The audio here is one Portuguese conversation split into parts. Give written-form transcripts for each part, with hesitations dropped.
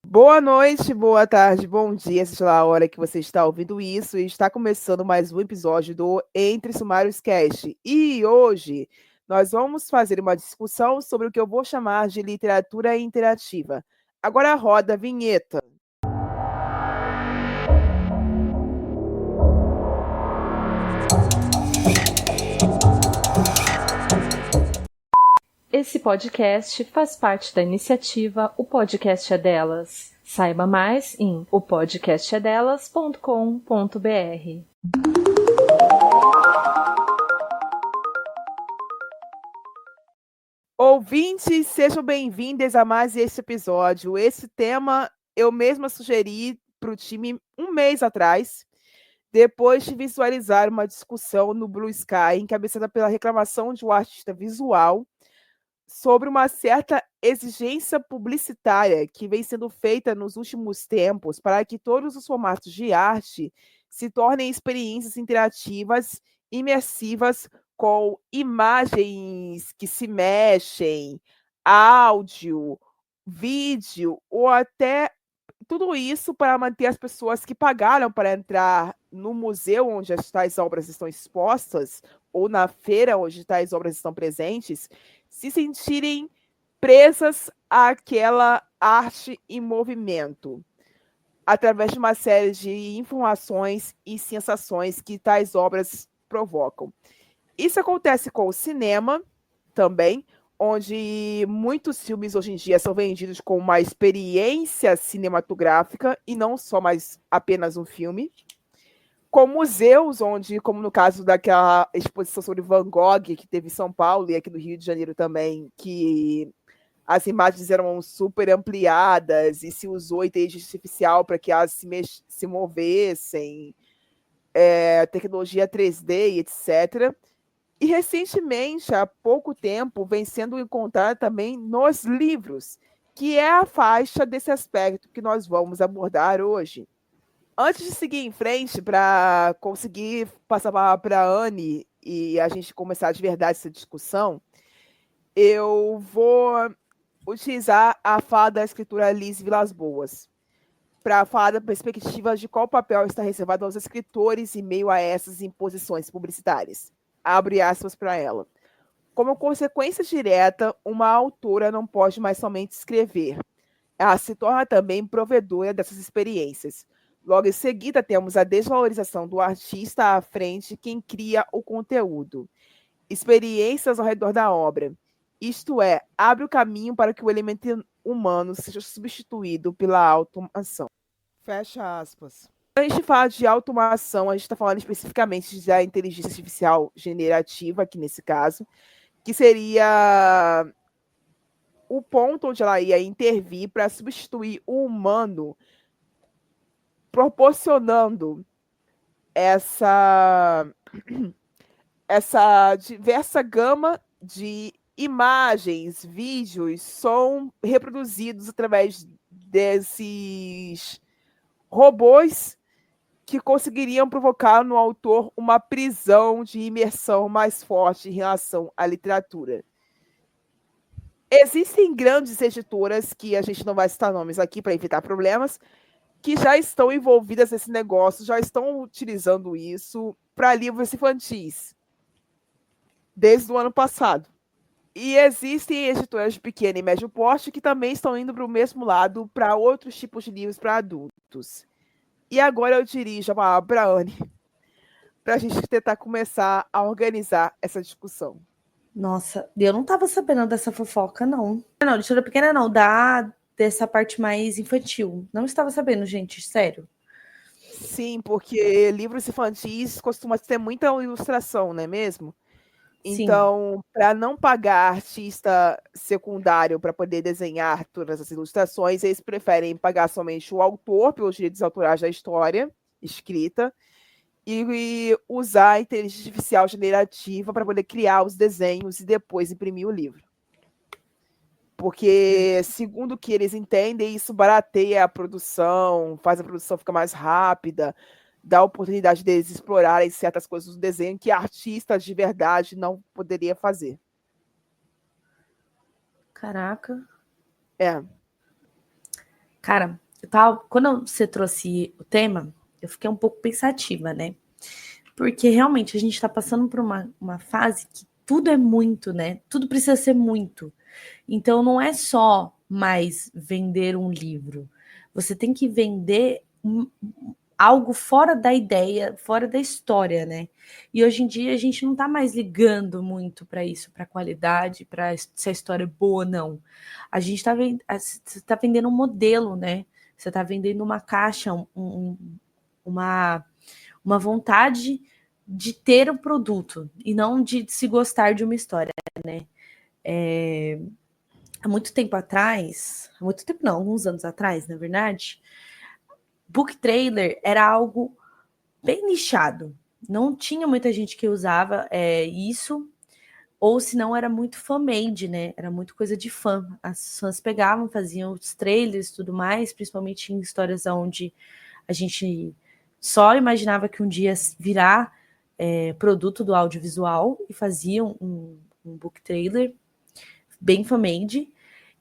Boa noite, boa tarde, bom dia, seja lá a hora que você está ouvindo isso. E está começando mais um episódio do Entre Sumários Cast. E hoje nós vamos fazer uma discussão sobre o que eu vou chamar de literatura interativa. Agora roda a vinheta. Esse podcast faz parte da iniciativa O Podcast é Delas. Saiba mais em opodcastedelas.com.br. Ouvintes, sejam bem-vindos a mais esse episódio. Esse tema eu mesma sugeri para o time um mês atrás, depois de visualizar uma discussão no Blue Sky, encabeçada pela reclamação de um artista visual sobre uma certa exigência publicitária que vem sendo feita nos últimos tempos para que todos os formatos de arte se tornem experiências interativas, imersivas, com imagens que se mexem, áudio, vídeo, ou até tudo isso para manter as pessoas que pagaram para entrar no museu onde as tais obras estão expostas, ou na feira onde tais obras estão presentes, se sentirem presas àquela arte em movimento, através de uma série de informações e sensações que tais obras provocam. Isso acontece com o cinema também, onde muitos filmes hoje em dia são vendidos como uma experiência cinematográfica e não só mais apenas um filme. Com museus, onde, como no caso daquela exposição sobre Van Gogh, que teve em São Paulo e aqui no Rio de Janeiro também, que as imagens eram super ampliadas e se usou inteligência artificial para que elas se movessem, tecnologia 3D, etc. E recentemente, há pouco tempo, vem sendo encontrada também nos livros, que é a faixa desse aspecto que nós vamos abordar hoje. Antes de seguir em frente, para conseguir passar a palavra para a Anne e a gente começar de verdade essa discussão, eu vou utilizar a fala da escritora Liz Vilas Boas para falar da perspectiva de qual papel está reservado aos escritores em meio a essas imposições publicitárias. Abre aspas para ela. Como consequência direta, uma autora não pode mais somente escrever. Ela se torna também provedora dessas experiências. Logo em seguida, temos a desvalorização do artista à frente quem cria o conteúdo. Experiências ao redor da obra. Isto é, abre o caminho para que o elemento humano seja substituído pela automação. Fecha aspas. Quando a gente fala de automação, a gente está falando especificamente da inteligência artificial generativa, aqui nesse caso, que seria o ponto onde ela ia intervir para substituir o humano, proporcionando essa, essa diversa gama de imagens, vídeos, som reproduzidos através desses robôs que conseguiriam provocar no autor uma prisão de imersão mais forte em relação à literatura. Existem grandes editoras, que a gente não vai citar nomes aqui para evitar problemas, que já estão envolvidas nesse negócio, já estão utilizando isso para livros infantis, desde o ano passado. E existem editoras de pequeno e médio porte que também estão indo para o mesmo lado, para outros tipos de livros para adultos. E agora eu dirijo a palavra para a Anne, para a gente tentar começar a organizar essa discussão. Nossa, eu não tava sabendo dessa fofoca, não. Não, editora pequena não, dessa parte mais infantil. Não estava sabendo, gente, sério. Sim, porque livros infantis costumam ter muita ilustração, não é mesmo? Sim. Então, para não pagar artista secundário para poder desenhar todas as ilustrações, eles preferem pagar somente o autor pelos direitos autorais da história escrita e usar a inteligência artificial generativa para poder criar os desenhos e depois imprimir o livro. Porque, segundo o que eles entendem, isso barateia a produção, faz a produção ficar mais rápida, dá a oportunidade deles explorarem certas coisas do desenho que artistas de verdade não poderia fazer. Caraca. É. Cara, quando você trouxe o tema, eu fiquei um pouco pensativa, né? Porque realmente a gente está passando por uma fase que tudo é muito, né? Tudo precisa ser muito. Então não é só mais vender um livro. Você tem que vender algo fora da ideia, fora da história, né? E hoje em dia a gente não está mais ligando muito para isso, para qualidade, para se a história é boa ou não. A gente está vendendo um modelo, né? Você está vendendo uma caixa, uma vontade de ter o produto e não de se gostar de uma história, né? Há muito tempo atrás, há muito tempo não, alguns anos atrás, na verdade, book trailer era algo bem nichado. Não tinha muita gente que usava isso, ou se não era muito fan-made, né? Era muito coisa de fã. As fãs pegavam, faziam os trailers e tudo mais, principalmente em histórias onde a gente só imaginava que um dia virar produto do audiovisual e faziam um book trailer bem fan-made.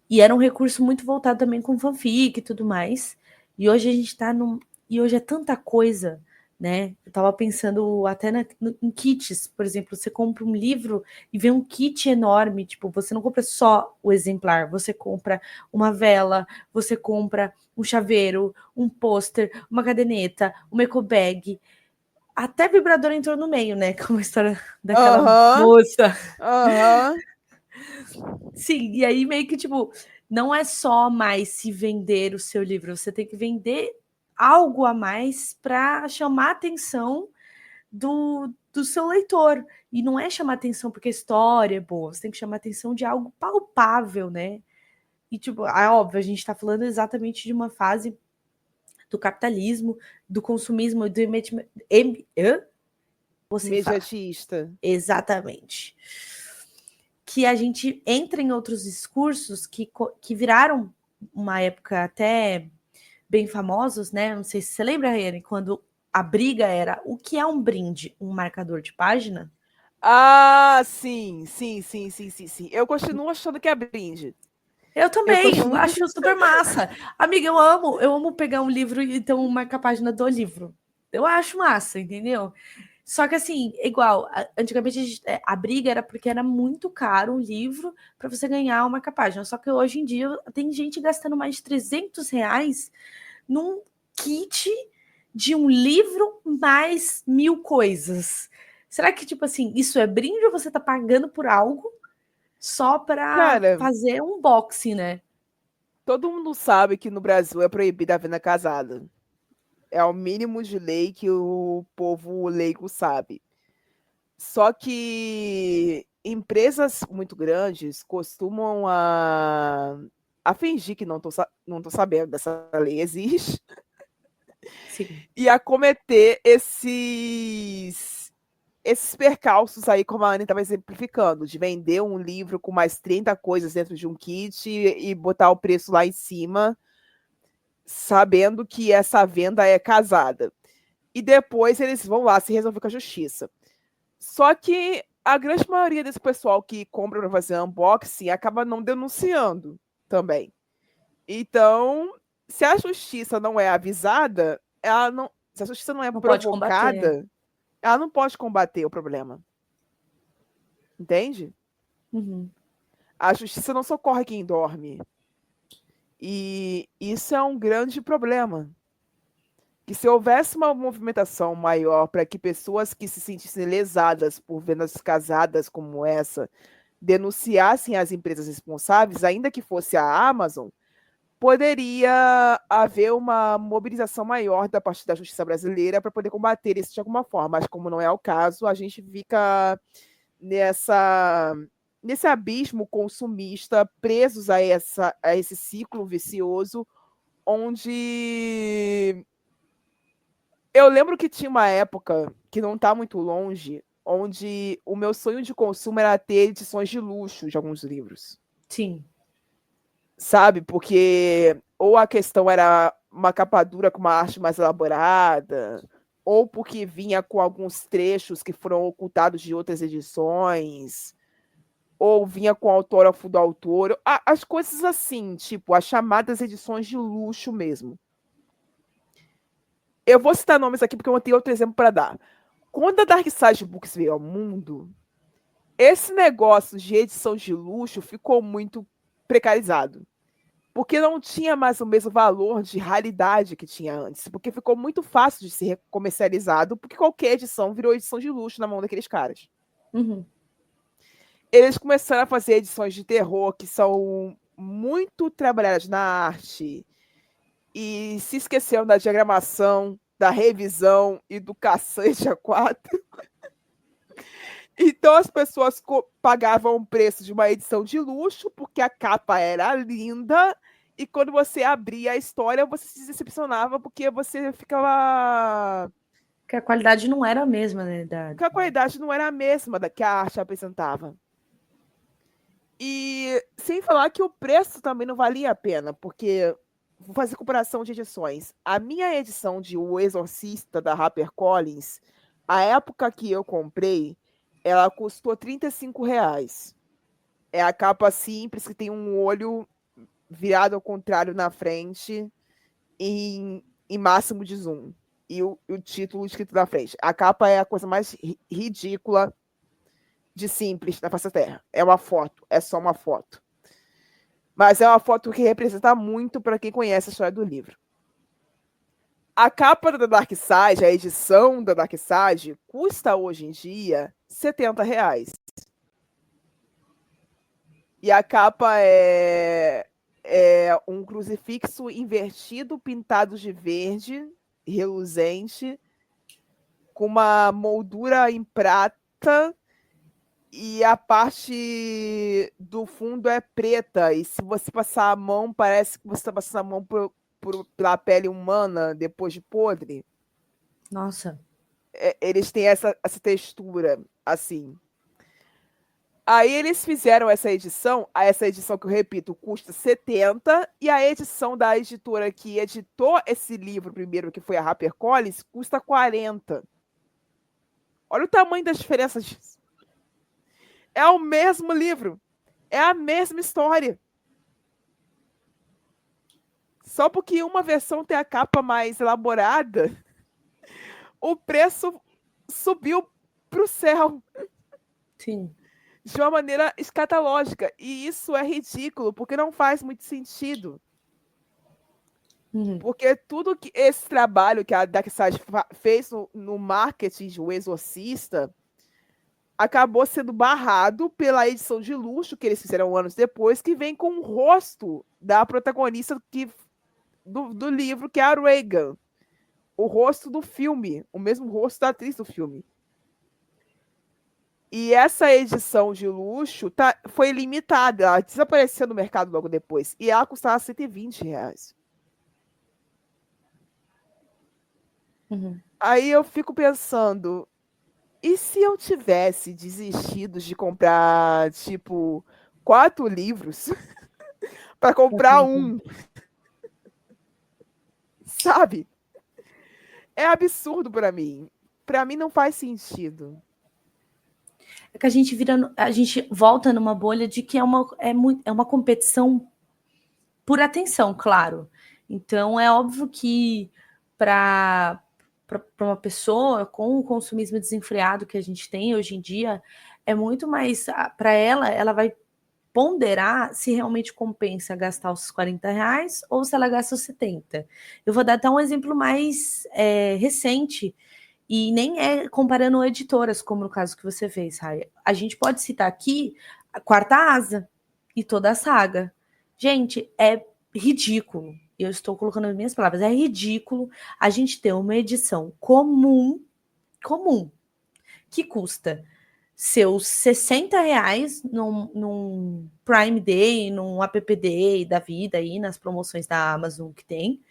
E era um recurso muito voltado também com fanfic e tudo mais. E hoje a gente tá num. E hoje é tanta coisa, né? Eu tava pensando até em kits, por exemplo, você compra um livro e vê um kit enorme, tipo, você não compra só o exemplar, você compra uma vela, você compra um chaveiro, um pôster, uma caderneta, uma eco bag, até vibrador entrou no meio, né? Como a história daquela moça. Sim, e aí meio que, tipo, não é só mais se vender o seu livro, você tem que vender algo a mais para chamar a atenção do seu leitor. E não é chamar atenção porque a história é boa, você tem que chamar atenção de algo palpável, né? E, tipo, é óbvio, a gente está falando exatamente de uma fase do capitalismo, do consumismo, do Imediatista. Exatamente. Que a gente entra em outros discursos que viraram uma época até bem famosos, né? Não sei se você lembra, Rayane, quando a briga era o que é um brinde? Um marcador de página? Ah, sim. Eu continuo achando que é brinde. Eu também, eu acho super massa. Amiga, eu amo pegar um livro e então marcar a página do livro. Eu acho massa, entendeu? Só que assim, igual, antigamente a briga era porque era muito caro um livro para você ganhar uma capa-página. Só que hoje em dia tem gente gastando mais de R$ 300 num kit de um livro mais 1000 coisas. Será que, tipo assim, isso é brinde ou você tá pagando por algo só para Cara, fazer um unboxing, né? todo mundo sabe que no Brasil é proibida a venda casada. É o mínimo de lei que o povo leigo sabe. Só que empresas muito grandes costumam a fingir que não tô sabendo dessa lei existe. Sim. E a cometer esses percalços aí, como a Anne estava exemplificando, de vender um livro com mais 30 coisas dentro de um kit e botar o preço lá em cima, sabendo que essa venda é casada. E depois eles vão lá se resolver com a justiça. Só que a grande maioria desse pessoal que compra para fazer unboxing acaba não denunciando também. Então, se a justiça não é avisada, se a justiça não é Não pode combater. provocada, ela não pode combater o problema. Entende? Uhum. A justiça não socorre quem dorme. E isso é um grande problema. Que se houvesse uma movimentação maior para que pessoas que se sentissem lesadas por vendas casadas como essa denunciassem as empresas responsáveis, ainda que fosse a Amazon, poderia haver uma mobilização maior da parte da justiça brasileira para poder combater isso de alguma forma. Mas como não é o caso, a gente fica nesse abismo consumista, presos a esse ciclo vicioso, onde eu lembro que tinha uma época, que não está muito longe, onde o meu sonho de consumo era ter edições de luxo de alguns livros. Sim. Sabe? Porque ou a questão era uma capa dura com uma arte mais elaborada, ou porque vinha com alguns trechos que foram ocultados de outras edições, ou vinha com autógrafo do autor, as coisas assim, tipo, as chamadas edições de luxo mesmo. Eu vou citar nomes aqui porque eu tenho outro exemplo para dar. Quando a Dark Side Books veio ao mundo, esse negócio de edição de luxo ficou muito precarizado. Porque não tinha mais o mesmo valor de raridade que tinha antes. Porque ficou muito fácil de ser comercializado, porque qualquer edição virou edição de luxo na mão daqueles caras. Uhum. Eles começaram a fazer edições de terror que são muito trabalhadas na arte e se esqueceram da diagramação, da revisão e do cacete a quatro. Então as pessoas pagavam o preço de uma edição de luxo porque a capa era linda e quando você abria a história você se decepcionava porque você ficava... Porque a qualidade não era a mesma, né? Porque a qualidade não era a mesma da que a arte apresentava. E sem falar que o preço também não valia a pena, porque vou fazer comparação de edições. A minha edição de O Exorcista da HarperCollins, a época que eu comprei, ela custou R$ 35. É a capa simples que tem um olho virado ao contrário na frente em máximo de zoom. E o título escrito na frente. A capa é a coisa mais ridícula de simples na face da Terra. É uma foto, é só uma foto. Mas é uma foto que representa muito para quem conhece a história do livro. A capa da Dark Side, a edição da Dark Side, custa hoje em dia R$ 70. E a capa é um crucifixo invertido, pintado de verde, reluzente, com uma moldura em prata, e a parte do fundo é preta. E se você passar a mão, parece que você está passando a mão pela pele humana depois de podre. Nossa. Eles têm essa textura, assim. Aí eles fizeram essa edição que eu repito, custa 70, e a edição da editora que editou esse livro primeiro, que foi a HarperCollins, custa 40. Olha o tamanho da diferença disso. É o mesmo livro, é a mesma história. Só porque uma versão tem a capa mais elaborada, o preço subiu para o céu. Sim. De uma maneira escatológica. E isso é ridículo, porque não faz muito sentido. Uhum. Porque tudo que esse trabalho que a Darkside fez no marketing de O Exorcista acabou sendo barrado pela edição de luxo que eles fizeram anos depois, que vem com o rosto da protagonista do livro, que é a Reagan. O rosto do filme, o mesmo rosto da atriz do filme. E essa edição de luxo foi limitada, ela desapareceu no mercado logo depois. E ela custava R$ 120. Uhum. Aí eu fico pensando, e se eu tivesse desistido de comprar, tipo, 4 livros para comprar um? Sabe? É absurdo para mim. Para mim não faz sentido. É que a gente volta numa bolha de que é uma competição por atenção, claro. Então é óbvio que para uma pessoa com o consumismo desenfreado que a gente tem hoje em dia, é muito mais para ela vai ponderar se realmente compensa gastar os R$ 40 ou se ela gasta os 70. Eu vou dar até um exemplo mais recente. E nem é comparando editoras, como no caso que você fez, Raia. A gente pode citar aqui a Quarta Asa e toda a saga. Gente, é ridículo. Eu estou colocando as minhas palavras. É ridículo a gente ter uma edição comum, que custa seus R$ 60 num Prime Day, num App Day da vida aí, nas promoções da Amazon que tem.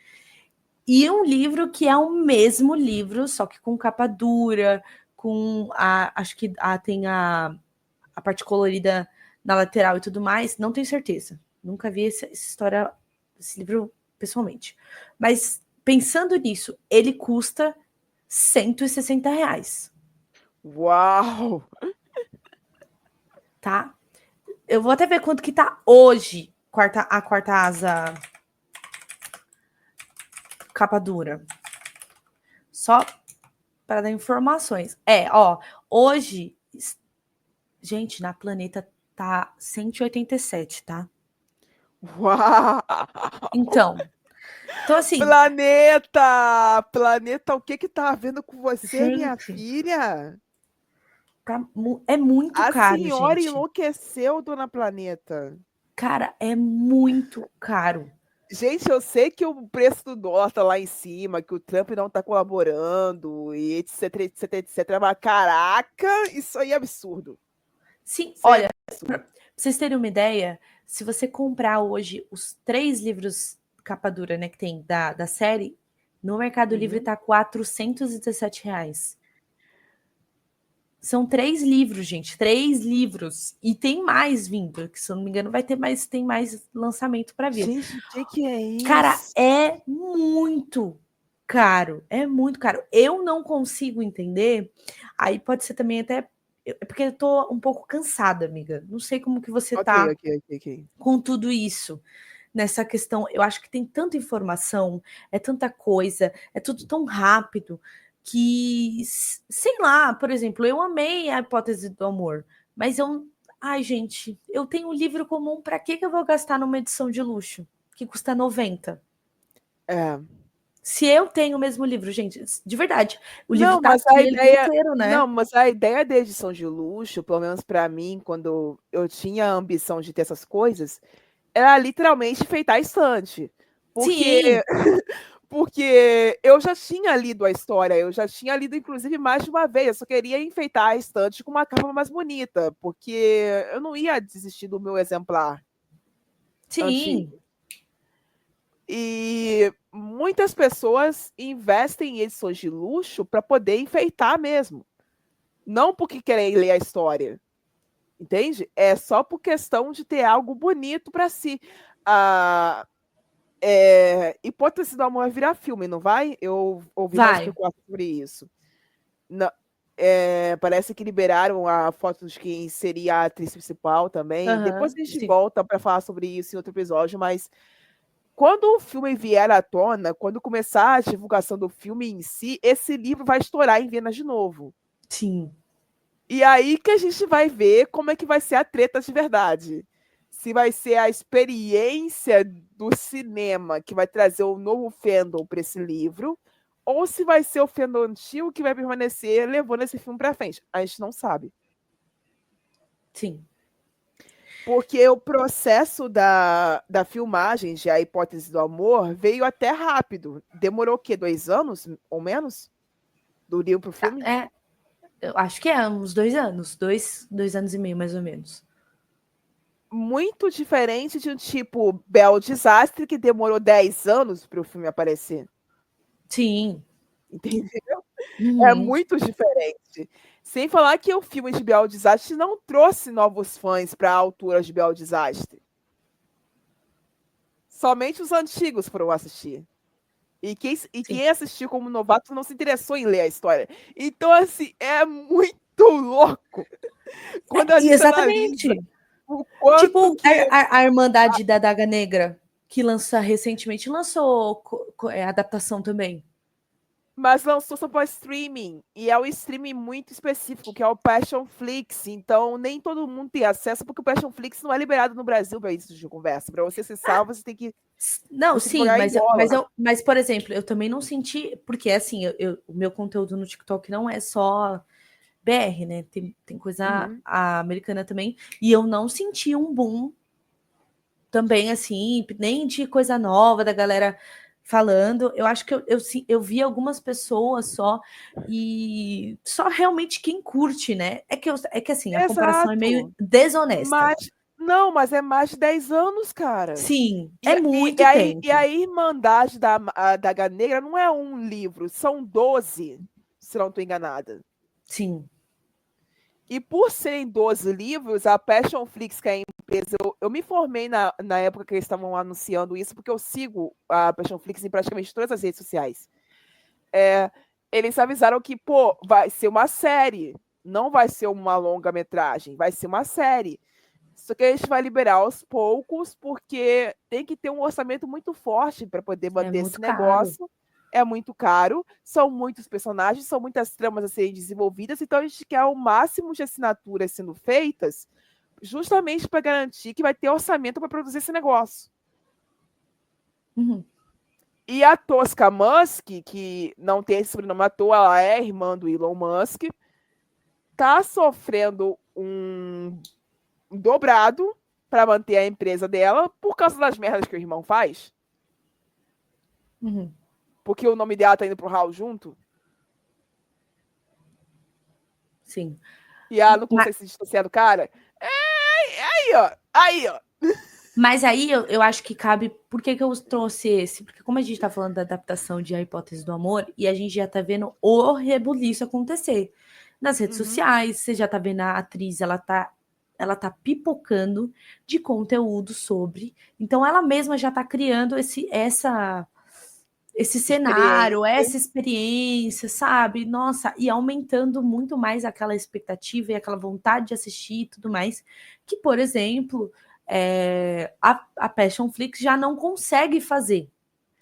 E um livro que é o mesmo livro, só que com capa dura, acho que tem a parte colorida na lateral e tudo mais. Não tenho certeza. Nunca vi essa história, esse livro pessoalmente. Mas pensando nisso, ele custa R$ 160. Uau! Tá? Eu vou até ver quanto que tá hoje a quarta asa capa dura. Só para dar informações. Hoje, gente, na Planeta tá 187, tá? Uau! Então assim... Planeta, o que que tá havendo com você, minha Gente, filha? é muito A caro, senhora gente. enlouqueceu, dona Planeta. Cara, é muito caro. Gente, eu sei que o preço do dólar tá lá em cima, que o Trump não tá colaborando, e etc, etc, etc. Mas caraca, isso aí é absurdo. Sim, Isso aí é olha, absurdo. pra vocês terem uma ideia, se você comprar hoje os 3 livros capa dura, né, que tem da série, no Mercado Livre tá R$ 417. São 3 livros, gente. 3 livros. E tem mais vindo, que se eu não me engano tem mais lançamento para vir. Gente, o que é Cara, isso? é muito caro. É muito caro. Eu não consigo entender. Aí pode ser também até... É porque eu tô um pouco cansada, amiga. Não sei como que você Ok. tá com tudo isso. Nessa questão, eu acho que tem tanta informação, é tanta coisa, é tudo tão rápido que, sei lá, por exemplo, eu amei a hipótese do amor, mas ai, gente, eu tenho um livro comum, para que eu vou gastar numa edição de luxo que custa 90? É. Se eu tenho o mesmo livro, gente, de verdade, o livro Não, tá mas a aqui, ele vem ideia, inteiro, né? não, mas a ideia da edição de luxo, pelo menos para mim, quando eu tinha a ambição de ter essas coisas, era literalmente enfeitar a estante. Sim, Porque eu já tinha lido a história, eu já tinha lido, inclusive, mais de uma vez. Eu só queria enfeitar a estante com uma capa mais bonita, porque eu não ia desistir do meu exemplar sim, antigo. E muitas pessoas investem em edições de luxo para poder enfeitar mesmo. Não porque querem ler a história, entende? É só por questão de ter algo bonito para si. Ah, Hipótese do Amor vai virar filme, não vai? Eu ouvi uma vai. especulação sobre isso. Não, parece que liberaram a foto de quem seria a atriz principal também. Depois Aham, a gente sim, volta para falar sobre isso em outro episódio, mas quando o filme vier à tona, quando começar a divulgação do filme em si, esse livro vai estourar em vendas de novo. sim. E aí que a gente vai ver como é que vai ser a treta de verdade. Se vai ser a experiência do cinema que vai trazer um novo fandom para esse livro, ou se vai ser o fandom antigo que vai permanecer levando esse filme para frente. A gente não sabe. Sim. Porque o processo da filmagem de A Hipótese do Amor veio até rápido. Demorou o quê? 2 anos ou menos? Do livro pro filme? Eu acho que é uns 2 anos, 2 anos e meio, mais ou menos. Muito diferente de um tipo Bel Desastre, que demorou 10 anos para o filme aparecer. Sim. Entendeu? É Uhum. muito diferente. Sem falar que o filme de Bel Desastre não trouxe novos fãs para a altura de Bel Desastre. Somente os antigos foram assistir. E Sim. quem assistiu como novato não se interessou em ler a história. Então, assim, é muito louco quando a gente analisa Exatamente. o quanto Tipo, que. a Irmandade da Daga Negra, que recentemente lançou adaptação também. Mas lançou só para streaming. E é um streaming muito específico, que é o Passionflix. Então, nem todo mundo tem acesso, porque o Passionflix não é liberado no Brasil para isso de conversa. Para você ser salvo, Não, você tem que sim, pagar em dólar. mas, por exemplo, eu também não senti, porque assim, o meu conteúdo no TikTok não é só BR, né? Tem coisa Uhum. americana também, e eu não senti um boom também, assim, nem de coisa nova da galera falando. Eu acho que eu vi algumas pessoas só, e só realmente quem curte, né? É que assim, a comparação é meio Exato. desonesta. Mas, não, mas é mais de 10 anos, cara. Sim, E, é e, muito e aí, e tempo. a Irmandade da Daga Negra não é um livro, são 12, se não estou enganada. Sim, E por serem 12 livros, a Passionflix, que é a empresa, eu me formei na época que eles estavam anunciando isso, porque eu sigo a Passionflix em praticamente todas as redes sociais. Eles avisaram que, pô, vai ser uma série, não vai ser uma longa-metragem, vai ser uma série. Só que a gente vai liberar aos poucos, porque tem que ter um orçamento muito forte para poder manter esse negócio. É muito caro, são muitos personagens, são muitas tramas a serem desenvolvidas, então a gente quer o máximo de assinaturas sendo feitas, justamente para garantir que vai ter orçamento para produzir esse negócio. Uhum. E a Tosca Musk, que não tem esse sobrenome à toa, ela é irmã do Elon Musk, tá sofrendo um dobrado para manter a empresa dela por causa das merdas que o irmão faz. Uhum. Porque o nome dela tá indo pro Raul junto. Sim. E ela não consegue se distanciar do cara. Aí, ó. Mas aí eu acho que cabe. Por que eu trouxe esse? Porque, como a gente tá falando da adaptação de A Hipótese do Amor, e a gente já tá vendo o rebuliço acontecer nas redes sociais, você já tá vendo a atriz, ela tá pipocando de conteúdo sobre. Então, ela mesma já tá criando esse cenário, essa experiência, sabe? Nossa, e aumentando muito mais aquela expectativa e aquela vontade de assistir e tudo mais. Que, por exemplo. A Passionflix já não consegue fazer,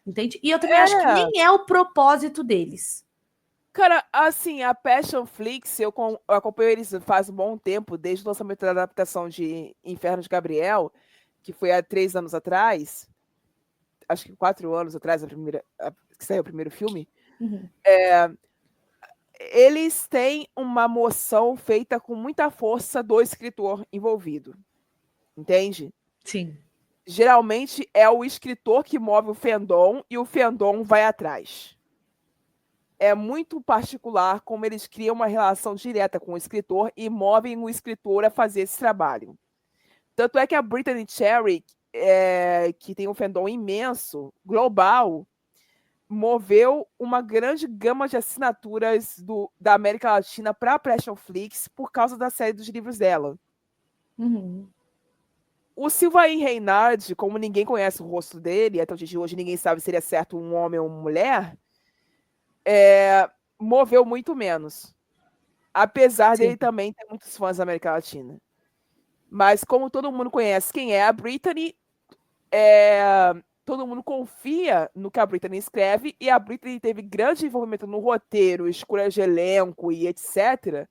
entende? E eu também acho que nem é o propósito deles. Cara, assim, a Passionflix, eu acompanho eles faz um bom tempo, desde o lançamento da adaptação de Inferno de Gabriel, que foi há 3 anos atrás, acho que 4 anos atrás, que saiu o primeiro filme. Uhum. Eles têm uma moção feita com muita força do escritor envolvido. Entende? Sim. Geralmente é o escritor que move o fandom e o fandom vai atrás. É muito particular como eles criam uma relação direta com o escritor e movem o escritor a fazer esse trabalho. Tanto é que a Brittany Cherry, que tem um fandom imenso, global, moveu uma grande gama de assinaturas da América Latina para a Passionflix por causa da série dos livros dela. Uhum. O Sylvain Reinhard, como ninguém conhece o rosto dele, até o dia de hoje ninguém sabe se ele é certo um homem ou uma mulher, moveu muito menos. Apesar dele também ter muitos fãs da América Latina. Mas como todo mundo conhece quem é a Brittany, todo mundo confia no que a Brittany escreve, e a Brittany teve grande envolvimento no roteiro, escolha de elenco e etc.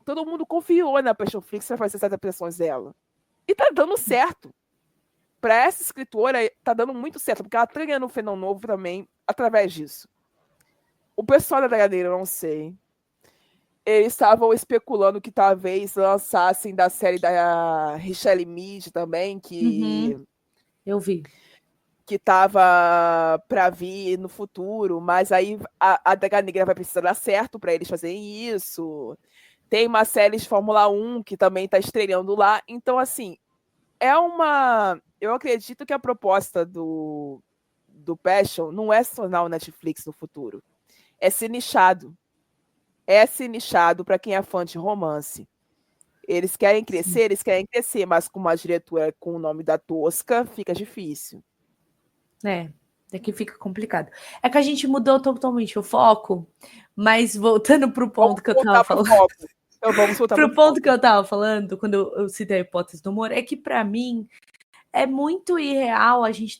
Todo mundo confiou na Passionflix para fazer essas adaptações dela. E tá dando certo. Para essa escritora, tá dando muito certo, porque ela tá ganhando um fenômeno novo também através disso. O pessoal da Dragadeira, eu não sei. Eles estavam especulando que talvez lançassem da série da Richelle Mead também, que eu vi. Que tava para vir no futuro, mas aí a Draga Negra vai precisar dar certo para eles fazerem isso. Tem uma série de Fórmula 1 que também tá estreando lá. Então, assim, eu acredito que a proposta do Passion não é se tornar o Netflix no futuro. É ser nichado. É ser nichado para quem é fã de romance. Eles querem crescer, mas com uma diretora com o nome da Tosca, fica difícil. É que fica complicado. É que a gente mudou totalmente o foco, mas voltando pro ponto que eu tava falando. Então vamos voltar pro ponto que eu tava falando, quando eu citei a hipótese do humor, é que para mim é muito irreal a gente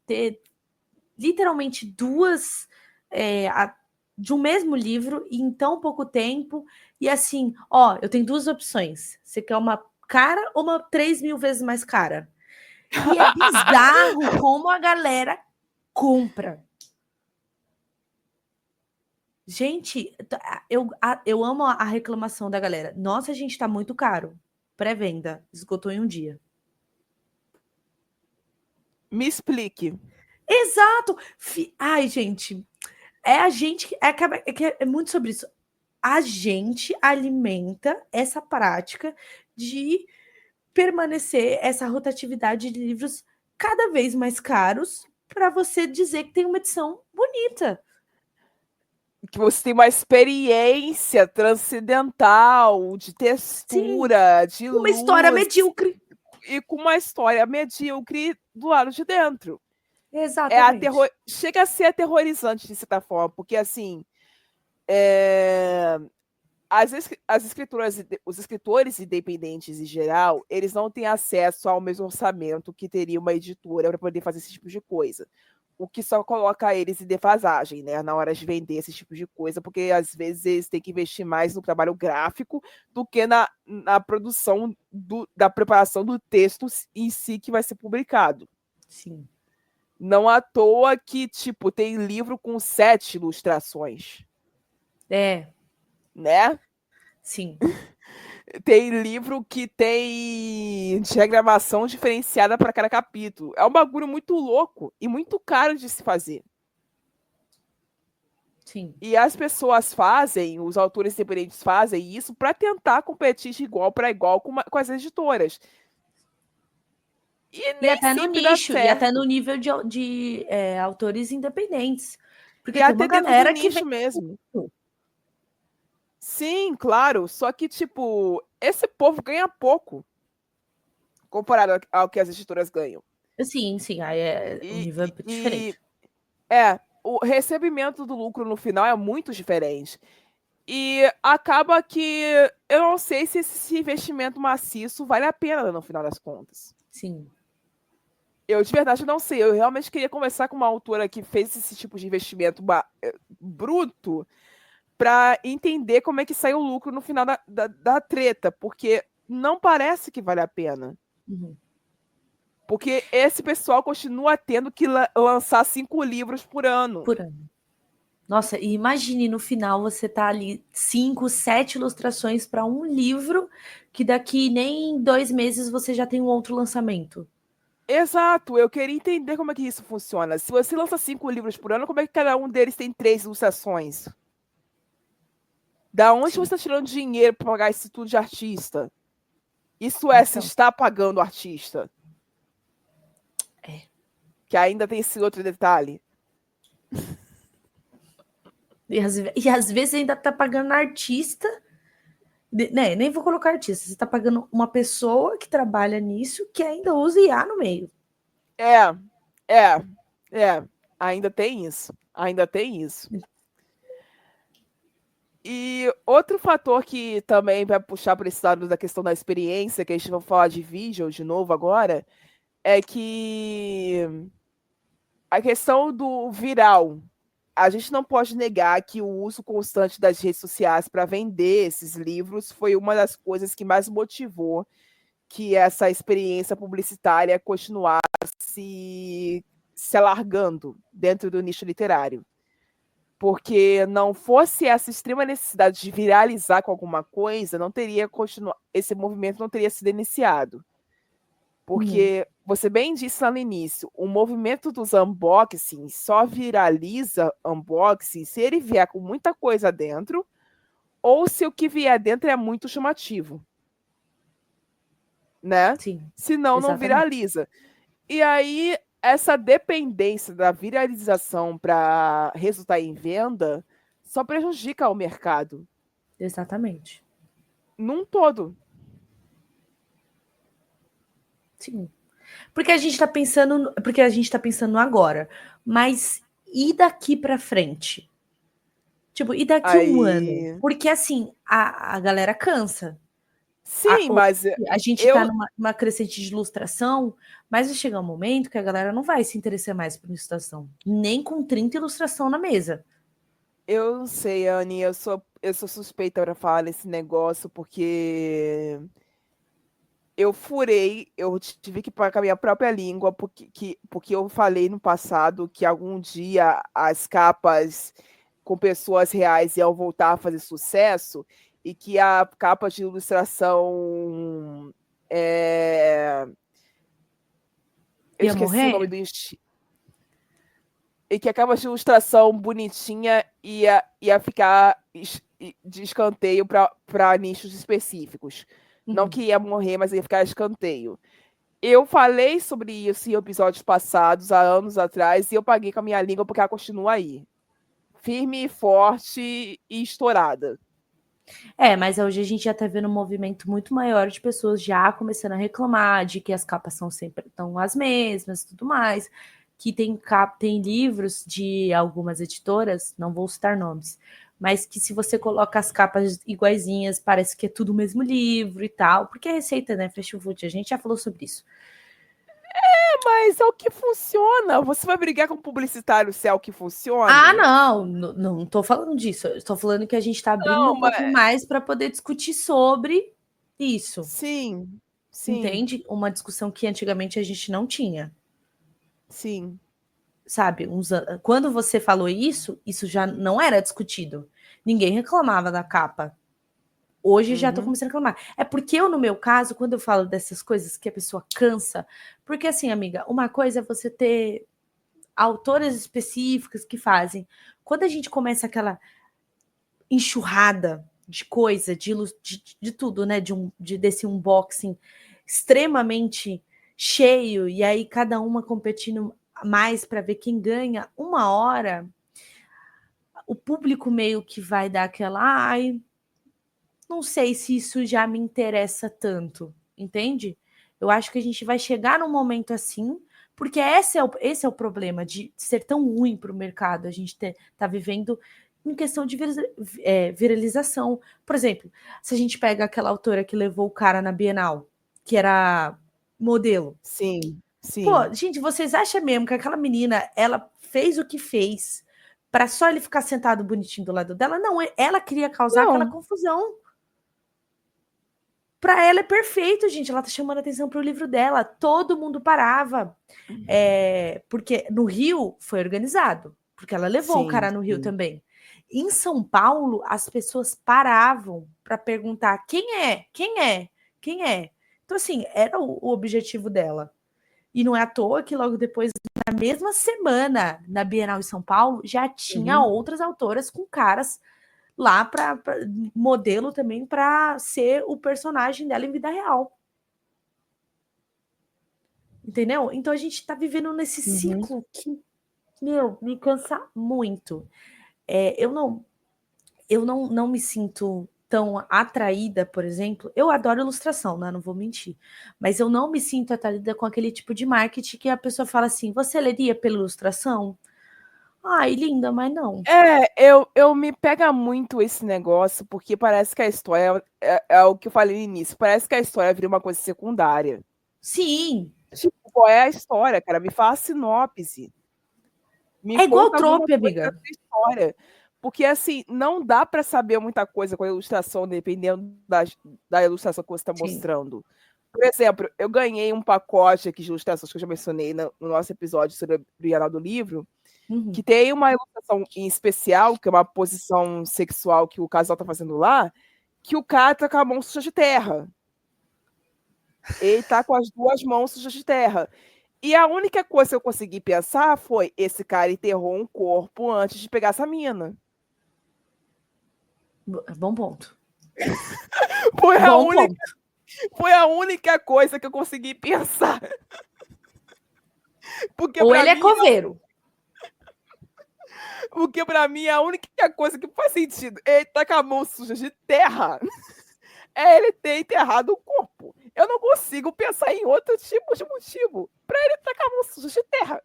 ter literalmente duas de um mesmo livro em tão pouco tempo. E assim, eu tenho duas opções. Você quer uma cara ou uma 3.000 vezes mais cara? E é bizarro como a galera compra. Gente, eu amo a reclamação da galera. Nossa, gente, tá muito caro. Pré-venda, esgotou em um dia. Me explique. Exato. Ai, gente, a gente é muito sobre isso. A gente alimenta essa prática de permanecer essa rotatividade de livros cada vez mais caros para você dizer que tem uma edição bonita. Que você tem uma experiência transcendental, de textura, de luz. Uma história medíocre. E com uma história medíocre do lado de dentro. Exatamente. Chega a ser aterrorizante, de certa forma, porque, assim, os escritores independentes em geral, eles não têm acesso ao mesmo orçamento que teria uma editora para poder fazer esse tipo de coisa. O que só coloca eles em defasagem, né, na hora de vender esse tipo de coisa, porque às vezes eles têm que investir mais no trabalho gráfico do que na produção da preparação do texto em si que vai ser publicado. Sim. Não à toa que, tipo, tem livro com 7 ilustrações. Né? Sim. Tem livro que tem diagramação diferenciada para cada capítulo. É um bagulho muito louco e muito caro de se fazer. Sim. E as pessoas fazem, os autores independentes fazem isso para tentar competir de igual para igual com as editoras. E até no nicho, e até no nível de autores independentes. Porque e tem até uma dentro galera do que nicho vem mesmo. muito. Sim, claro. Só que, tipo, esse povo ganha pouco comparado ao que as editoras ganham. Sim, aí o nível é diferente. O recebimento do lucro no final é muito diferente. E acaba que eu não sei se esse investimento maciço vale a pena no final das contas. Sim. Eu de verdade não sei. Eu realmente queria conversar com uma autora que fez esse tipo de investimento bruto para entender como é que sai o lucro no final da treta, porque não parece que vale a pena. Uhum. Porque esse pessoal continua tendo que lançar 5 livros por ano. Por ano. Nossa, e imagine no final você tá ali 5, 7 ilustrações para um livro que daqui nem 2 meses você já tem um outro lançamento. Exato, eu queria entender como é que isso funciona. Se você lança 5 livros por ano, como é que cada um deles tem 3 ilustrações? Da onde Sim. você está tirando dinheiro para pagar esse tudo de artista? Isso é, se está pagando o artista. Que ainda tem esse outro detalhe. E às vezes ainda tá pagando artista, né? Nem vou colocar artista, você tá pagando uma pessoa que trabalha nisso que ainda usa IA no meio. Ainda tem isso. Ainda tem isso. E outro fator que também vai puxar para esse lado da questão da experiência, que a gente vai falar de vídeo de novo agora, é que a questão do viral. A gente não pode negar que o uso constante das redes sociais para vender esses livros foi uma das coisas que mais motivou que essa experiência publicitária continuasse se alargando dentro do nicho literário. Porque não fosse essa extrema necessidade de viralizar com alguma coisa, não teria esse movimento não teria sido iniciado. Porque você bem disse lá no início, o movimento dos unboxings só viraliza unboxing se ele vier com muita coisa dentro ou se o que vier dentro é muito chamativo. Né? Sim. Senão não viraliza. E aí, essa dependência da viralização para resultar em venda só prejudica o mercado. Exatamente. Num todo. Sim. Porque a gente tá pensando agora, mas e daqui para frente? Tipo, e daqui um ano? Porque assim, a galera cansa. Sim, mas a gente tá numa crescente de ilustração, mas vai chegar um momento que a galera não vai se interessar mais por ilustração, nem com 30 ilustração na mesa. Eu não sei, Anne, eu sou suspeita para falar nesse negócio, porque eu tive que parar com a minha própria língua, porque eu falei no passado que algum dia as capas com pessoas reais iam voltar a fazer sucesso, e que a capa de ilustração eu esqueci o nome do e que a capa de ilustração bonitinha ia ficar de escanteio para nichos específicos. Não que ia morrer, mas ia ficar escanteio. Eu falei sobre isso em episódios passados, há anos atrás, e eu paguei com a minha língua porque ela continua aí. Firme, forte e estourada. Mas hoje a gente já tá vendo um movimento muito maior de pessoas já começando a reclamar de que as capas são sempre tão as mesmas e tudo mais. Que tem livros de algumas editoras, não vou citar nomes, mas que se você coloca as capas iguaizinhas, parece que é tudo o mesmo livro e tal, porque é receita, né, fast food, a gente já falou sobre isso. Mas é o que funciona. Você vai brigar com o publicitário se é o que funciona? Ah, não tô falando disso. Eu estou falando que a gente está abrindo um pouco mais para poder discutir sobre isso. Sim. Entende? Uma discussão que antigamente a gente não tinha. Sim. Sabe? Quando você falou isso já não era discutido. Ninguém reclamava da capa. Hoje já tô começando a reclamar. É porque eu, no meu caso, quando eu falo dessas coisas que a pessoa cansa, porque assim, amiga, uma coisa é você ter autoras específicas que fazem. Quando a gente começa aquela enxurrada de coisa, de tudo, né? Desse unboxing extremamente cheio, e aí cada uma competindo mais para ver quem ganha, uma hora o público meio que vai dar aquela, ai, não sei se isso já me interessa tanto, entende? Eu acho que a gente vai chegar num momento assim, porque esse é o problema de ser tão ruim para o mercado. A gente tá vivendo em questão de viralização. Por exemplo, se a gente pega aquela autora que levou o cara na Bienal, que era modelo. Sim. Pô, gente, vocês acham mesmo que aquela menina, ela fez o que fez para só ele ficar sentado bonitinho do lado dela? Não, ela queria causar aquela confusão. Para ela é perfeito, gente. Ela tá chamando atenção para o livro dela. Todo mundo parava. Porque no Rio foi organizado. Porque ela levou o cara no Rio também. Em São Paulo, as pessoas paravam para perguntar quem é? Quem é? Quem é? Então, assim, era o objetivo dela. E não é à toa que logo depois, na mesma semana, na Bienal em São Paulo, já tinha outras autoras com caras lá para modelo também para ser o personagem dela em vida real. Entendeu? Então a gente tá vivendo nesse ciclo que, meu, me cansa muito. Eu não me sinto tão atraída, por exemplo. Eu adoro ilustração, né? Não vou mentir. Mas eu não me sinto atraída com aquele tipo de marketing que a pessoa fala assim: você leria pela ilustração? Ai, linda, mas não. Eu me pega muito esse negócio, porque parece que a história é o que eu falei no início, parece que a história vira uma coisa secundária. Sim. Tipo, qual é a história, cara? Me fala a sinopse. Me É igual conta alguma trope, coisa amiga. dessa história. Porque, assim, não dá para saber muita coisa com a ilustração, dependendo da ilustração que você está mostrando. Por exemplo, eu ganhei um pacote aqui de ilustrações que eu já mencionei no nosso episódio sobre a Bienal do Livro, que tem uma ilustração em especial, que é uma posição sexual que o casal tá fazendo lá, que o cara tá com a mão suja de terra. Ele tá com as duas mãos sujas de terra. E a única coisa que eu consegui pensar foi: esse cara enterrou um corpo antes de pegar essa mina. Bom ponto. Foi a única coisa que eu consegui pensar. Porque ou ele é coveiro. Porque pra mim a única coisa que faz sentido, ele tá com a mão suja de terra, é ele ter enterrado o corpo. Eu não consigo pensar em outro tipo de motivo pra ele estar com a mão suja de terra.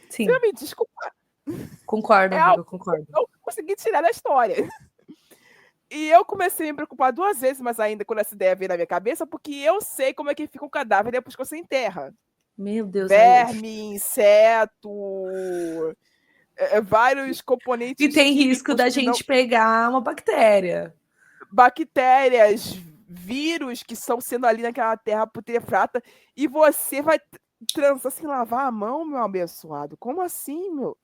Sim. Você vai me desculpar. Concordo, amiga, concordo. Eu consegui tirar da história. E eu comecei a me preocupar 2 vezes, mas ainda quando essa ideia veio na minha cabeça, porque eu sei como é que fica um cadáver depois que você enterra. Meu Deus. Verme, inseto, vários componentes. E tem risco da gente pegar uma bactéria. Bactérias, vírus que estão sendo ali naquela terra putrefata, e você vai transar sem lavar a mão, meu abençoado? Como assim, meu?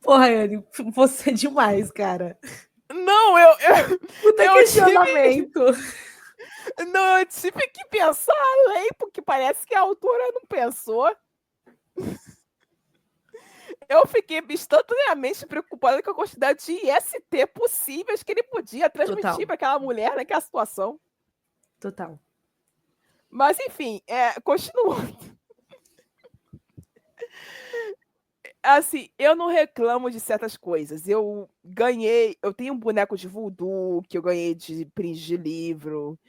Porra, Anne, você é demais, cara. Não, Puta questionamento. Não, eu tive que pensar além, porque parece que a autora não pensou. Eu fiquei instantaneamente preocupada com a quantidade de IST possíveis que ele podia transmitir para aquela mulher naquela situação. Total. Mas, enfim, continuando. Assim, eu não reclamo de certas coisas. Eu tenho um boneco de voodoo que eu ganhei de print de livro.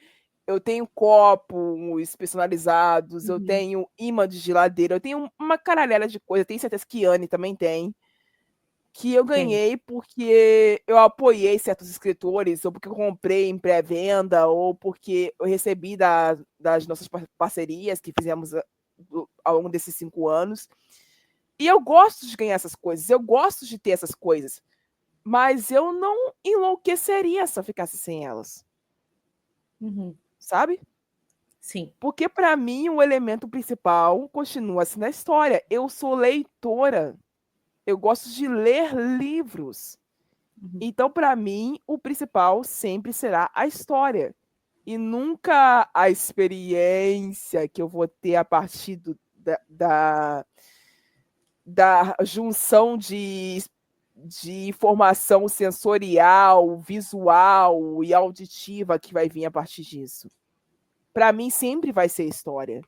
Eu tenho copos personalizados, eu tenho imã de geladeira, eu tenho uma caralhada de coisa. Tenho certeza que Anne também tem. que eu Quem? ganhei porque eu apoiei certos escritores, ou porque eu comprei em pré-venda, ou porque eu recebi das nossas parcerias que fizemos ao longo desses 5 anos. E eu gosto de ganhar essas coisas, eu gosto de ter essas coisas, mas eu não enlouqueceria se eu ficasse sem elas, Uhum. sabe? Sim. Porque para mim o elemento principal continua assim na história. Eu sou leitora, eu gosto de ler livros. Uhum. Então, para mim, o principal sempre será a história. E nunca a experiência que eu vou ter a partir da junção de informação sensorial, visual e auditiva que vai vir a partir disso. Para mim, sempre vai ser história.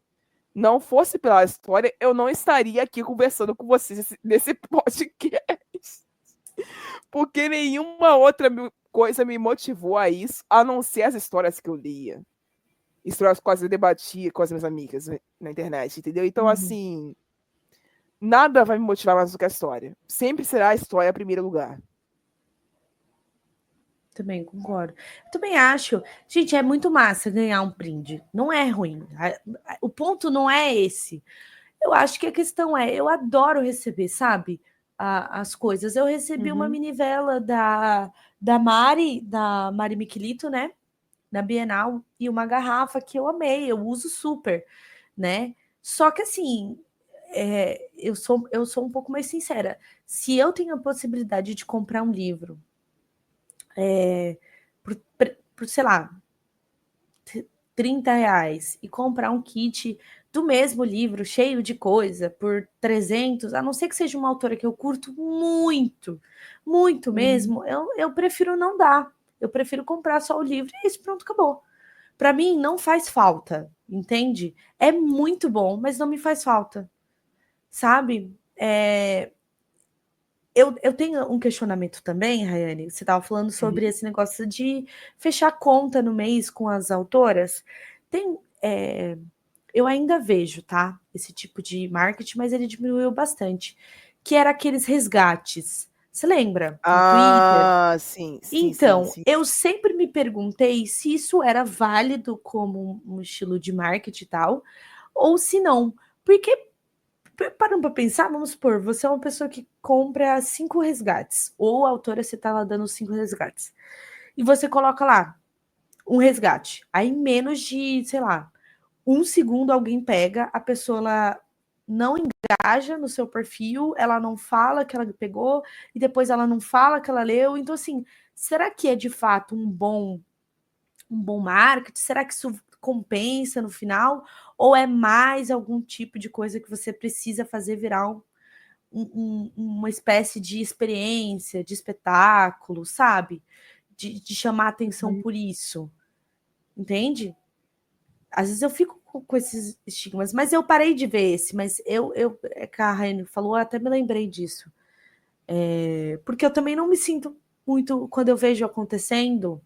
Não fosse pela história, eu não estaria aqui conversando com vocês nesse podcast. Porque nenhuma outra coisa me motivou a isso, a não ser as histórias que eu lia. Histórias quase eu debatia com as minhas amigas na internet, entendeu? Então, assim, nada vai me motivar mais do que a história. Sempre será a história em primeiro lugar. Também concordo. Eu também acho. Gente, é muito massa ganhar um brinde. Não é ruim. O ponto não é esse. Eu acho que a questão é, eu adoro receber, sabe? As coisas. Eu recebi uma minivela da Mari Miquelito, né? Na Bienal, e uma garrafa que eu amei, eu uso super, né? Só que assim, eu sou um pouco mais sincera. Se eu tenho a possibilidade de comprar um livro por, sei lá, R$ 30 e comprar um kit do mesmo livro, cheio de coisa, por 300, a não ser que seja uma autora que eu curto muito, muito mesmo, eu prefiro não dar. Eu prefiro comprar só o livro e isso, pronto, acabou. Para mim, não faz falta, entende? É muito bom, mas não me faz falta, sabe? Eu tenho um questionamento também, Rayane. Você estava falando sobre esse negócio de fechar conta no mês com as autoras. Tem, eu ainda vejo, tá? Esse tipo de marketing, mas ele diminuiu bastante. Que era aqueles resgates. Você lembra? No Twitter? Ah, sim, sim, sim, Então, sim. eu sempre me perguntei se isso era válido como um estilo de marketing e tal, ou se não. Porque, parando para pensar, vamos supor, você é uma pessoa que compra 5 resgates, ou a autora você está lá dando 5 resgates, e você coloca lá um resgate. Aí, em menos de, sei lá, 1 segundo, alguém pega, a pessoa ela não engaja no seu perfil, ela não fala que ela pegou, e depois ela não fala que ela leu. Então, assim, será que é de fato um bom marketing? Será que isso compensa no final? Ou é mais algum tipo de coisa que você precisa fazer virar uma espécie de experiência, de espetáculo, sabe? De chamar atenção por isso. Entende? Às vezes eu fico com esses estigmas, mas eu parei de ver esse, mas que a Raine falou, eu até me lembrei disso. Porque eu também não me sinto muito, quando eu vejo acontecendo,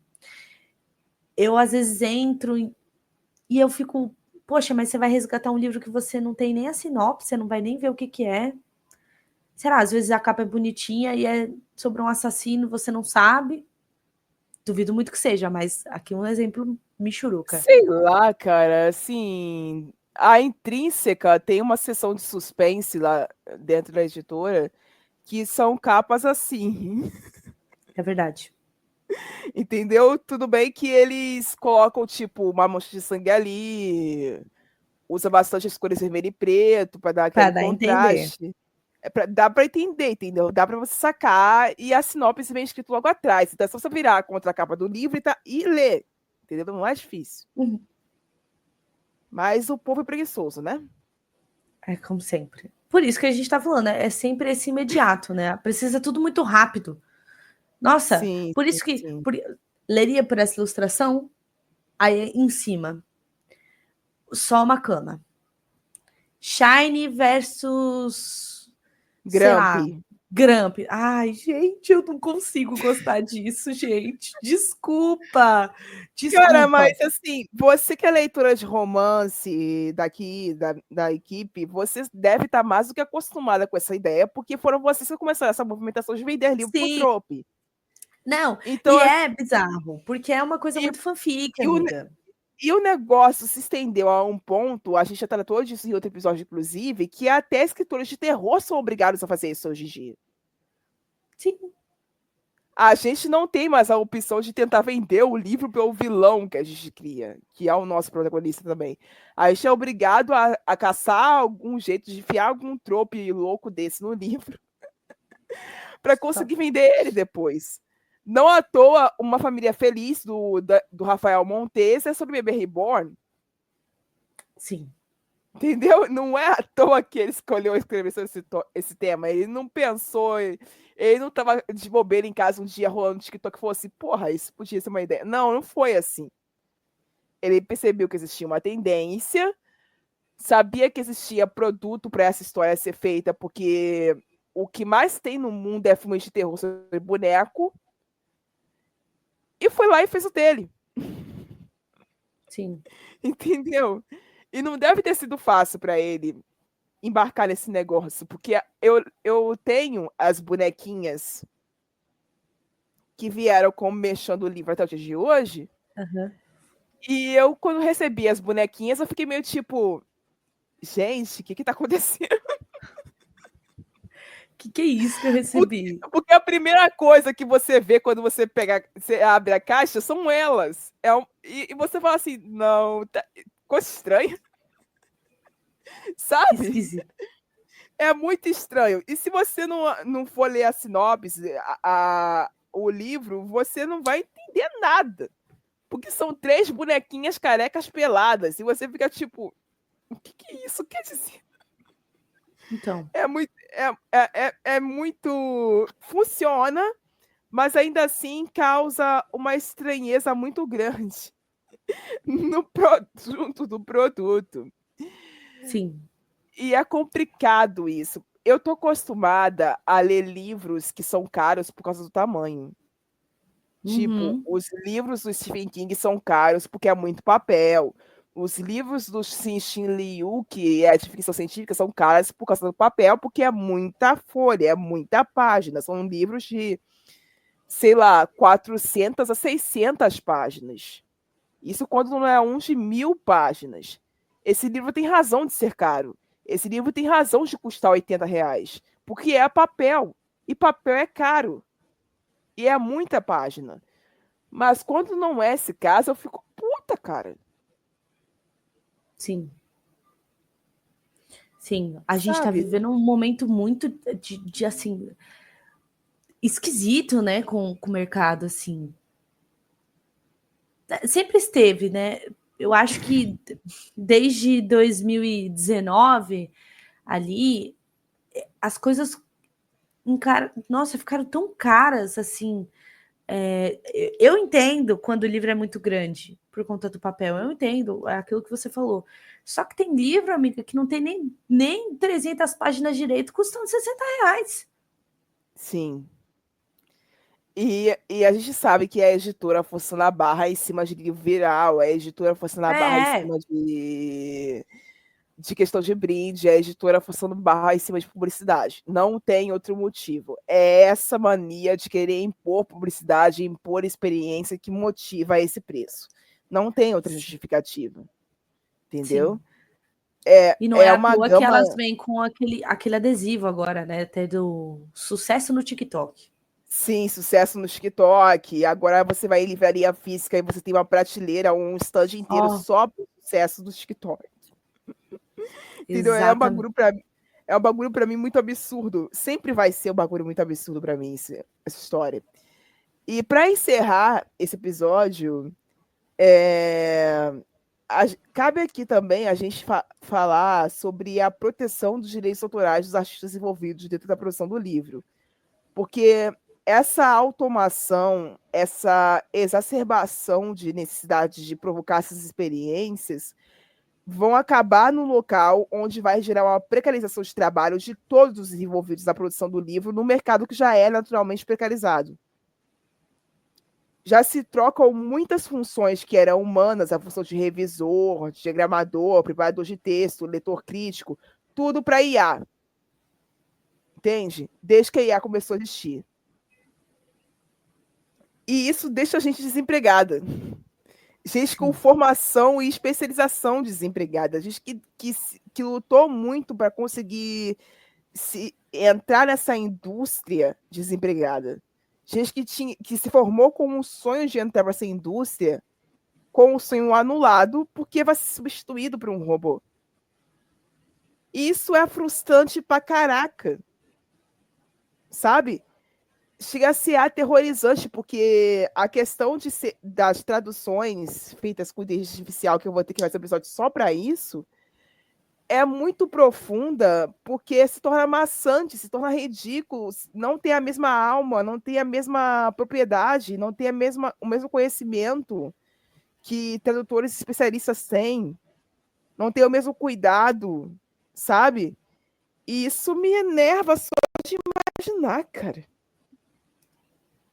eu às vezes entro e eu fico, poxa, mas você vai resgatar um livro que você não tem nem a sinopse, você não vai nem ver o que que é. Será? Às vezes a capa é bonitinha e é sobre um assassino, você não sabe. Duvido muito que seja, mas aqui um exemplo michuruca. Sei lá, cara, assim, a Intrínseca tem uma seção de suspense lá dentro da editora que são capas assim, É verdade. entendeu? Tudo bem que eles colocam, tipo, uma mancha de sangue ali, usa bastante as cores vermelho e preto para dar Para aquele dar a entender. contraste. Dá para entender, entendeu? Dá para você sacar e a sinopse vem escrito logo atrás. Então é só você virar contra a capa do livro e ler, entendeu? Não é difícil. Uhum. Mas o povo é preguiçoso, né? É como sempre. Por isso que a gente tá falando, é sempre esse imediato, né? Precisa tudo muito rápido. Nossa, Sim, por sim, isso que sim. leria por essa ilustração, aí em cima, só uma cama. Shine versus, sei Gramp. lá, Gramp. Ai, gente, eu não consigo gostar disso, gente. Desculpa. Cara, Desculpa. mas assim, você que é leitora de romance daqui, da equipe, você deve estar mais do que acostumada com essa ideia, porque foram vocês que começaram essa movimentação de vender livro por Sim. trope. Não, Então, e é bizarro, porque é uma coisa e, muito fanfic, e o, amiga. e o negócio se estendeu a um ponto, a gente já tratou disso em outro episódio, inclusive, que até escritores de terror são obrigados a fazer isso hoje em dia. Sim. A gente não tem mais a opção de tentar vender o livro pelo vilão que a gente cria, que é o nosso protagonista também. A gente é obrigado a caçar algum jeito de enfiar algum trope louco desse no livro para conseguir vender ele depois. Não à toa, Uma Família Feliz, do Rafael Montes, é sobre bebê reborn. Sim. Entendeu? Não é à toa que ele escolheu escrever sobre esse tema. Ele não pensou, ele não estava de bobeira em casa um dia rolando no TikTok e falou assim: porra, isso podia ser uma ideia. Não, não foi assim. Ele percebeu que existia uma tendência, sabia que existia produto para essa história ser feita, porque o que mais tem no mundo é filmes de terror sobre boneco, e foi lá e fez o dele. Sim. Entendeu? E não deve ter sido fácil para ele embarcar nesse negócio, porque eu tenho as bonequinhas que vieram como mexendo o livro até o dia de hoje, e eu, quando recebi as bonequinhas, eu fiquei meio tipo, gente, o que tá acontecendo? Que é isso que eu recebi? Porque a primeira coisa que você vê quando você abre a caixa são elas. E você fala assim, não, ficou estranho. Sabe? Esquisito. É muito estranho. E se você não for ler a sinopse, o livro, você não vai entender nada. Porque são 3 bonequinhas carecas peladas. E você fica tipo, o que isso quer dizer? Então. É muito. Funciona, mas ainda assim causa uma estranheza muito grande no junto do produto. Sim. E é complicado isso. Eu tô acostumada a ler livros que são caros por causa do tamanho. Tipo, os livros do Stephen King são caros porque é muito papel. Os livros do Cixin Liu, que é de ficção científica, são caros por causa do papel, porque é muita folha, é muita página. São livros de, sei lá, 400 a 600 páginas. Isso quando não é um de 1000 páginas. Esse livro tem razão de ser caro. Esse livro tem razão de custar R$ 80, porque é papel. E papel é caro. E é muita página. Mas quando não é esse caso, eu fico puta, cara. Sim. Sim. A gente tá Sabe? vivendo um momento muito de assim, esquisito, né, com o mercado, assim. Sempre esteve, né? Eu acho que desde 2019, ali, as coisas nossa, ficaram tão caras, assim. Eu entendo quando o livro é muito grande, por conta do papel. Eu entendo, é aquilo que você falou. Só que tem livro, amiga, que não tem nem 300 páginas direito, custando R$ 60. Sim. E a gente sabe que a editora forçando a barra em cima de livro viral, a editora forçando a barra em É, cima de questão de brinde, a editora forçando barra em cima de publicidade. Não tem outro motivo. É essa mania de querer impor publicidade, impor experiência que motiva esse preço. Não tem outra justificativa. Entendeu? sim. E não é É à uma toa que gama. elas vêm com aquele adesivo agora, né? Tendo sucesso no TikTok. Sim, sucesso no TikTok. Agora você vai em livraria física e você tem uma prateleira, um stand inteiro Ó, só para o sucesso do TikTok. Entendeu? exatamente. É um bagulho para mim muito absurdo. Sempre vai ser um bagulho muito absurdo para mim essa história. E para encerrar esse episódio, cabe aqui também a gente falar sobre a proteção dos direitos autorais dos artistas envolvidos dentro da produção do livro. Porque essa automação, essa exacerbação de necessidade de provocar essas experiências vão acabar no local onde vai gerar uma precarização de trabalho de todos os envolvidos na produção do livro, no mercado que já é naturalmente precarizado. Já se trocam muitas funções que eram humanas, a função de revisor, de diagramador, preparador de texto, leitor crítico, tudo para IA. Entende? Desde que a IA começou a existir. E isso deixa a gente desempregada. Gente com formação e especialização desempregada. Gente que lutou muito para conseguir entrar nessa indústria desempregada. Gente que se formou com um sonho de entrar para essa indústria, com um sonho anulado, porque vai ser substituído por um robô. Isso é frustrante pra caraca. Sabe? Chega a ser aterrorizante, porque a questão das traduções feitas com inteligência artificial, que eu vou ter que fazer um episódio só para isso, é muito profunda, porque se torna maçante, se torna ridículo, não tem a mesma alma, não tem a mesma propriedade, não tem o mesmo conhecimento que tradutores especialistas têm, não tem o mesmo cuidado, sabe? E isso me enerva só de imaginar, cara.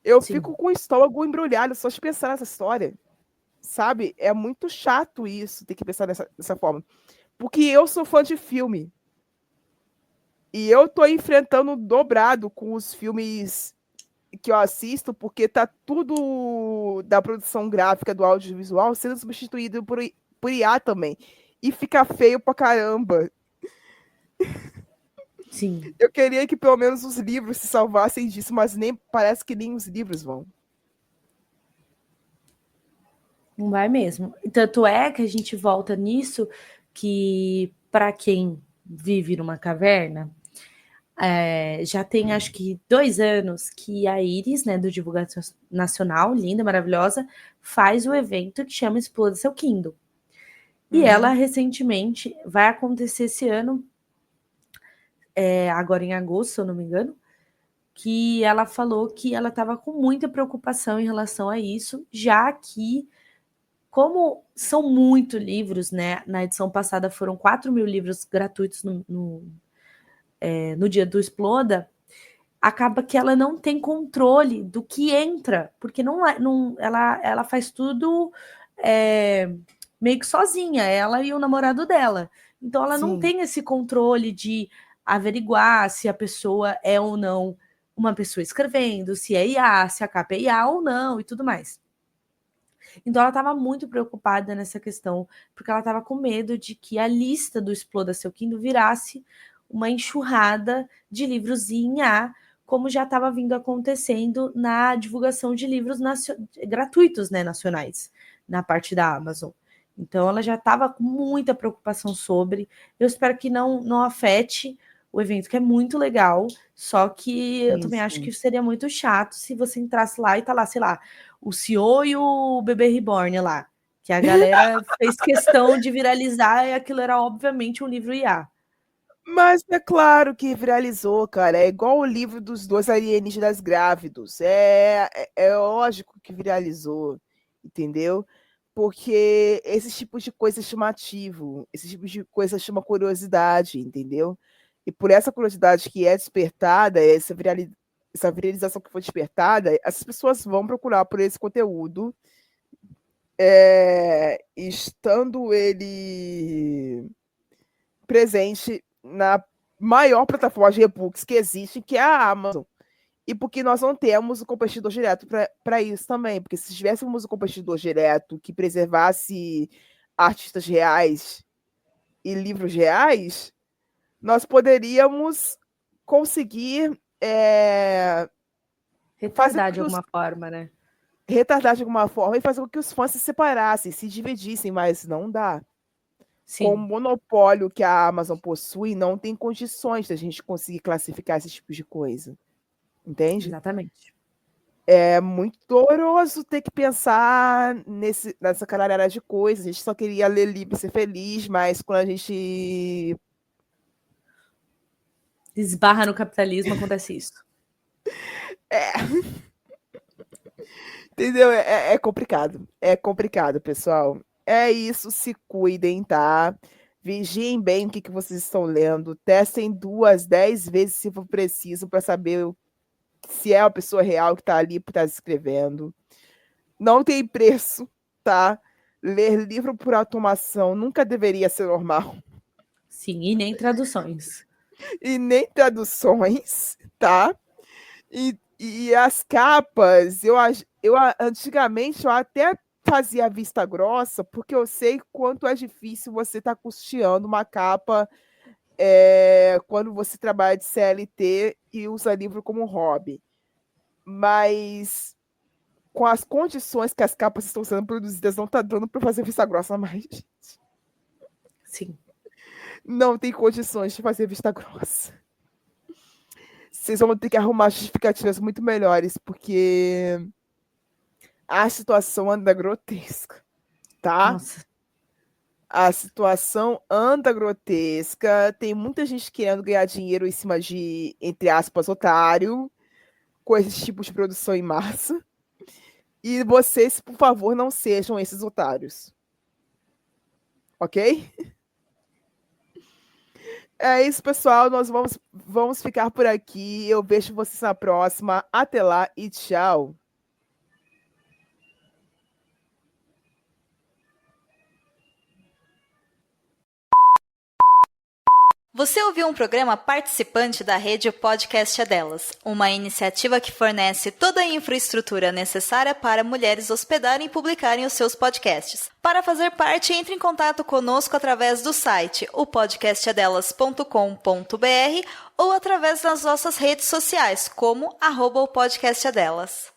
Eu fico com o estômago embrulhado só de pensar nessa história, sabe? É muito chato isso, ter que pensar dessa forma. Porque eu sou fã de filme. E eu tô enfrentando dobrado com os filmes que eu assisto, porque tá tudo da produção gráfica do audiovisual sendo substituído por IA também. E fica feio pra caramba. Sim. Eu queria que pelo menos os livros se salvassem disso, mas parece que nem os livros vão. Não vai mesmo. Tanto é que a gente volta nisso que, para quem vive numa caverna, já tem acho que 2 anos que a Iris, né, do Divulgação Nacional, linda, maravilhosa, faz o evento que chama Exploda Seu Kindle. E ela recentemente, vai acontecer esse ano, agora em agosto, se eu não me engano, que ela falou que ela estava com muita preocupação em relação a isso, já que, como são muitos livros, né? Na edição passada foram 4.000 livros gratuitos no dia do Exploda, acaba que ela não tem controle do que entra, porque ela faz tudo meio que sozinha, ela e o namorado dela. Então ela não tem esse controle de averiguar se a pessoa é ou não uma pessoa escrevendo, se é IA, se a capa é IA ou não e tudo mais. Então ela estava muito preocupada nessa questão, porque ela estava com medo de que a lista do Exploda Seu Kindle virasse uma enxurrada de livros em IA, como já estava vindo acontecendo na divulgação de livros gratuitos, né, nacionais, na parte da Amazon. Então ela já estava com muita preocupação sobre. Eu espero que não afete o evento, que é muito legal, só que eu também acho que seria muito chato se você entrasse lá e tá lá, sei lá, o CEO e o bebê reborn lá, que a galera fez questão de viralizar e aquilo era obviamente um livro IA. Mas é claro que viralizou, cara. É igual o livro dos 2 alienígenas grávidos. É lógico que viralizou, entendeu? Porque esse tipo de coisa é chamativo, esse tipo de coisa chama curiosidade, entendeu? E por essa curiosidade que é despertada, essa viralização que foi despertada, as pessoas vão procurar por esse conteúdo, estando ele presente na maior plataforma de e-books que existe, que é a Amazon. E porque nós não temos o competidor direto para isso também. Porque se tivéssemos um competidor direto que preservasse artistas reais e livros reais, nós poderíamos conseguir retardar de alguma forma, né? Retardar de alguma forma e fazer com que os fãs se separassem, se dividissem, mas não dá. Sim. Com o monopólio que a Amazon possui, não tem condições da gente conseguir classificar esse tipo de coisa. Entende? Exatamente. É muito doloroso ter que pensar nessa caralhada de coisas. A gente só queria ler livro e ser feliz, mas quando a gente esbarra no capitalismo, acontece isso. Entendeu? É complicado. É complicado, pessoal. É isso, se cuidem, tá? Vigiem bem o que vocês estão lendo. Testem 2, 10 vezes se for preciso para saber se é a pessoa real que está ali por estar escrevendo. Não tem preço, tá? Ler livro por automação nunca deveria ser normal. Sim, e nem traduções. E nem traduções, tá? E as capas, antigamente eu até fazia vista grossa, porque eu sei quanto é difícil você estar custeando uma capa quando você trabalha de CLT e usa livro como hobby. Mas com as condições que as capas estão sendo produzidas, não está dando para fazer vista grossa mais. Sim. Não tem condições de fazer vista grossa. Vocês vão ter que arrumar justificativas muito melhores, porque a situação anda grotesca, tá? Nossa. A situação anda grotesca. Tem muita gente querendo ganhar dinheiro em cima de, entre aspas, otário, com esse tipo de produção em massa. E vocês, por favor, não sejam esses otários. Ok? É isso, pessoal. Nós vamos ficar por aqui. Eu vejo vocês na próxima. Até lá e tchau. Você ouviu um programa participante da rede Podcast é Delas, uma iniciativa que fornece toda a infraestrutura necessária para mulheres hospedarem e publicarem os seus podcasts. Para fazer parte, entre em contato conosco através do site opodcastadelas.com.br ou através das nossas redes sociais, como @opodcastadelas.